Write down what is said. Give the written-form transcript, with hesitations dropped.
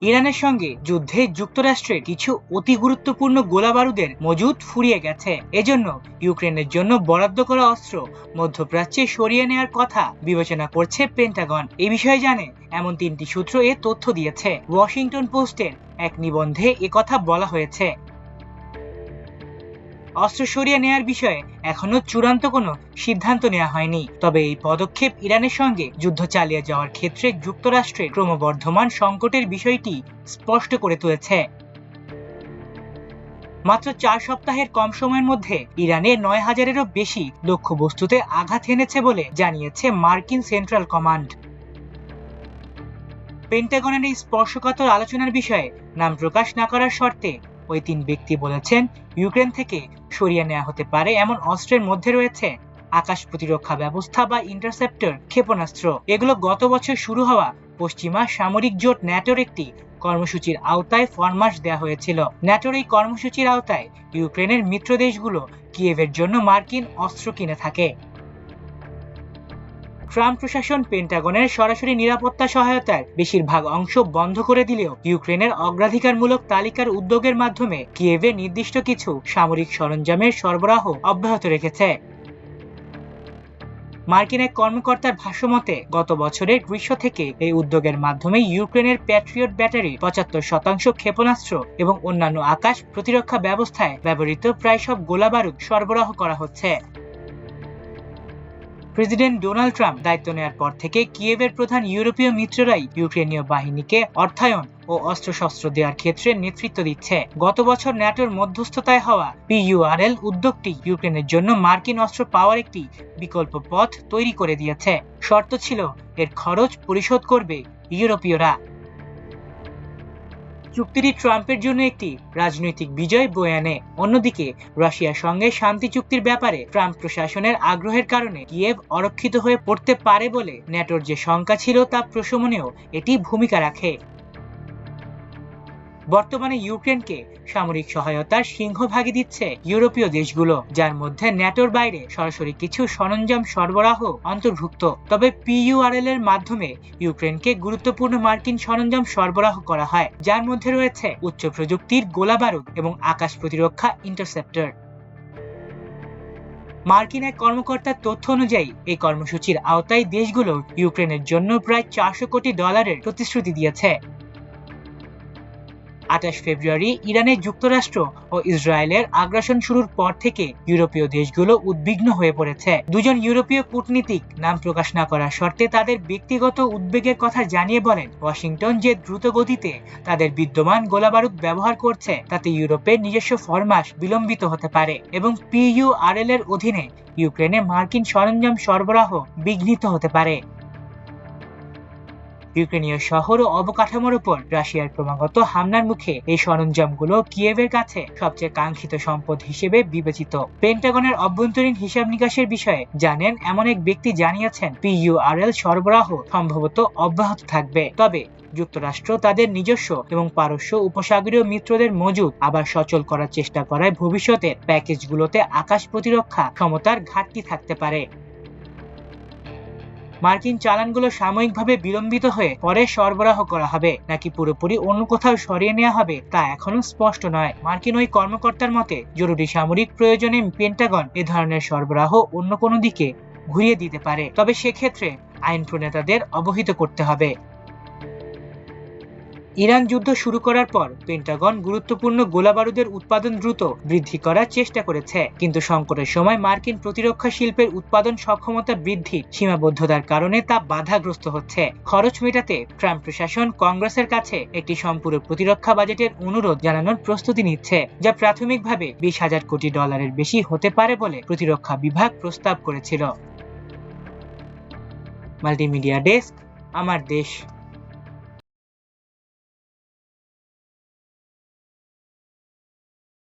ইরানের সঙ্গে যুদ্ধে যুক্তরাষ্ট্রের কিছু অতি গুরুত্বপূর্ণ গোলাবারুদের মজুদ ফুরিয়ে গেছে। এজন্য ইউক্রেনের জন্য বরাদ্দ করা অস্ত্র মধ্যপ্রাচ্যে সরিয়ে নেওয়ার কথা বিবেচনা করছে পেন্টাগন। এই বিষয়ে জানে এমন 3টি সূত্র এ তথ্য দিয়েছে। ওয়াশিংটন পোস্টের এক নিবন্ধে একথা বলা হয়েছে। অস্ত্র সরিয়ে নেয়ার বিষয়ে এখনো চূড়ান্ত কোনো সিদ্ধান্ত নেওয়া হয়নি, তবে এই পদক্ষেপ ইরানের সঙ্গে যুদ্ধ চালিয়ে যাওয়ার ক্ষেত্রে যুক্তরাষ্ট্রের ক্রমবর্ধমান সংকটের বিষয়টি স্পষ্ট করে তুলেছে। মাত্র 4 সপ্তাহের কম সময়ের মধ্যে ইরানে 9,000-এরও বেশি লক্ষ্যবস্তুতে আঘাত এনেছে বলে জানিয়েছে মার্কিন সেন্ট্রাল কমান্ড। পেন্টাগনের এই স্পর্শকাতর আলোচনার বিষয়ে নাম প্রকাশ না করার শর্তে ওই 3 ব্যক্তি বলেছেন, ইউক্রেন থেকে সরিয়ে নেওয়া হতে পারে এমন অস্ত্রের মধ্যে রয়েছে আকাশ প্রতিরক্ষা ব্যবস্থা বা ইন্টারসেপ্টর ক্ষেপণাস্ত্র। এগুলো গত বছর শুরু হওয়া পশ্চিমা সামরিক জোট ন্যাটোর একটি কর্মসূচির আওতায় ফরমাশ দেওয়া হয়েছিল। ন্যাটোর এই কর্মসূচির আওতায় ইউক্রেনের মিত্র দেশগুলো কিয়েভের জন্য মার্কিন অস্ত্র কিনে থাকে। ট্রাম্প প্রশাসন পেন্টাগনের সরাসরি নিরাপত্তা সহায়তার বেশিরভাগ অংশ বন্ধ করে দিলেও ইউক্রেনের অগ্রাধিকারমূলক তালিকার উদ্যোগের মাধ্যমে কিয়েভে নির্দিষ্ট কিছু সামরিক সরঞ্জামের সরবরাহ অব্যাহত রেখেছে। মার্কিন এক কর্মকর্তার ভাষ্যমতে গত বছরের গ্রীষ্ম থেকে এই উদ্যোগের মাধ্যমে ইউক্রেনের প্যাট্রিয়ট ব্যাটারি 75% ক্ষেপণাস্ত্র এবং অন্যান্য আকাশ প্রতিরক্ষা ব্যবস্থায় ব্যবহৃত প্রায় সব গোলাবারুদ সরবরাহ করা হচ্ছে। প্রেসিডেন্ট ডোনাল্ড ট্রাম্প দায়িত্ব নেওয়ার পর থেকে কিয়েভের প্রধান ইউরোপীয় মিত্ররাই ইউক্রেনীয় বাহিনীকে অর্থায়ন ও অস্ত্রশস্ত্র দেওয়ার ক্ষেত্রে নেতৃত্ব দিচ্ছে। গত বছর ন্যাটোর মধ্যস্থতায় হওয়া PURL উদ্যোগটি ইউক্রেনের জন্য মার্কিন অস্ত্র পাওয়ার একটি বিকল্প পথ তৈরি করে দিয়েছে। শর্ত ছিল এর খরচ পরিশোধ করবে ইউরোপীয়রা। চুক্তিটি ট্রাম্পের জন্য একটি রাজনৈতিক বিজয় বয়ে আনে। অন্যদিকে রাশিয়ার সঙ্গে শান্তি চুক্তির ব্যাপারে ট্রাম্প প্রশাসনের আগ্রহের কারণে কিয়েভ অরক্ষিত হয়ে পড়তে পারে বলে ন্যাটোর যে শঙ্কা ছিল তা প্রশমনেও এটি ভূমিকা রাখে। বর্তমানে ইউক্রেনকে সামরিক সহায়তার সিংহভাগই দিচ্ছে ইউরোপীয় দেশগুলো, যার মধ্যে ন্যাটোর বাইরে সরাসরি কিছু সরঞ্জাম সরবরাহ অন্তর্ভুক্ত। তবে PURL এর মাধ্যমে ইউক্রেনকে গুরুত্বপূর্ণ মার্কিন সরঞ্জাম সরবরাহ করা হয়, যার মধ্যে রয়েছে উচ্চ প্রযুক্তির গোলাবারুদ এবং আকাশ প্রতিরক্ষা ইন্টারসেপ্টর। মার্কিন এক কর্মকর্তার তথ্য অনুযায়ী এই কর্মসূচির আওতায় দেশগুলো ইউক্রেনের জন্য প্রায় $400 কোটি প্রতিশ্রুতি দিয়েছে। 28 ফেব্রুয়ারি ইরানে যুক্তরাষ্ট্র ও ইসরায়েলের আগ্রাসন শুরুর পর থেকে ইউরোপীয় দেশগুলো উদ্বিগ্ন হয়ে পড়েছে। দুজন ইউরোপীয় কূটনীতিক নাম প্রকাশ না করার শর্তে তাদের ব্যক্তিগত উদ্বেগের কথা জানিয়ে বলেন, ওয়াশিংটন যে দ্রুত গতিতে তাদের বিদ্যমান গোলাবারুদ ব্যবহার করছে তাতে ইউরোপের নিজস্ব ফরমাশ বিলম্বিত হতে পারে এবং PURL এর অধীনে ইউক্রেনে মার্কিন সরঞ্জাম সরবরাহ বিঘ্নিত হতে পারে। ইউক্রেনীয় শহর ও অবকাঠামোর উপর রাশিয়ার ক্রমাগত হামলার মুখে এই সরঞ্জামগুলো কিয়েভের কাছে সবচেয়ে কাঙ্ক্ষিত সম্পদ হিসেবে বিবেচিত। পেন্টাগনের অভ্যন্তরীণ হিসাব নিকাশের বিষয়ে জানেন এমন এক ব্যক্তি জানিয়েছেন, PURL সরবরাহ সম্ভবত অব্যাহত থাকবে, তবে যুক্তরাষ্ট্র তাদের নিজস্ব এবং পারস্য উপসাগরীয় মিত্রদের মজুদ আবার সচল করার চেষ্টা করায় ভবিষ্যতের প্যাকেজগুলোতে আকাশ প্রতিরক্ষা ক্ষমতার ঘাটতি থাকতে পারে। মার্কিন চালানগুলো সাময়িকভাবে বিলম্বিত হয়ে পরে সরবরাহ করা হবে নাকি পুরোপুরি অন্য কোথাও সরিয়ে নেওয়া হবে তা এখনো স্পষ্ট নয়। মার্কিন ওই কর্মকর্তার মতে, জরুরি সামরিক প্রয়োজনে পেন্টাগন এ ধরনের সরবরাহ অন্য কোনো দিকে ঘুরিয়ে দিতে পারে, তবে সেক্ষেত্রে আইন প্রণেতাদের অবহিত করতে হবে। ইরান যুদ্ধ শুরু করার পর পেন্টাগন গুরুত্বপূর্ণ গোলাবারুদের উৎপাদন দ্রুত বৃদ্ধি করার চেষ্টা করেছে, কিন্তু সংকটের সময় মার্কিন প্রতিরক্ষা শিল্পের উৎপাদন সক্ষমতা বৃদ্ধির সীমাবদ্ধতার কারণে তা বাধাগ্রস্ত হচ্ছে। খরচ মেটাতে ট্রাম্প প্রশাসন কংগ্রেসের কাছে একটি সম্পূরক প্রতিরক্ষা বাজেটের অনুরোধ জানানোর প্রস্তুতি নিচ্ছে, যা প্রাথমিকভাবে $20,000 কোটি বেশি হতে পারে বলে প্রতিরক্ষা বিভাগ প্রস্তাব করেছিল। মাল্টিমিডিয়া ডেস্ক, আমার দেশ।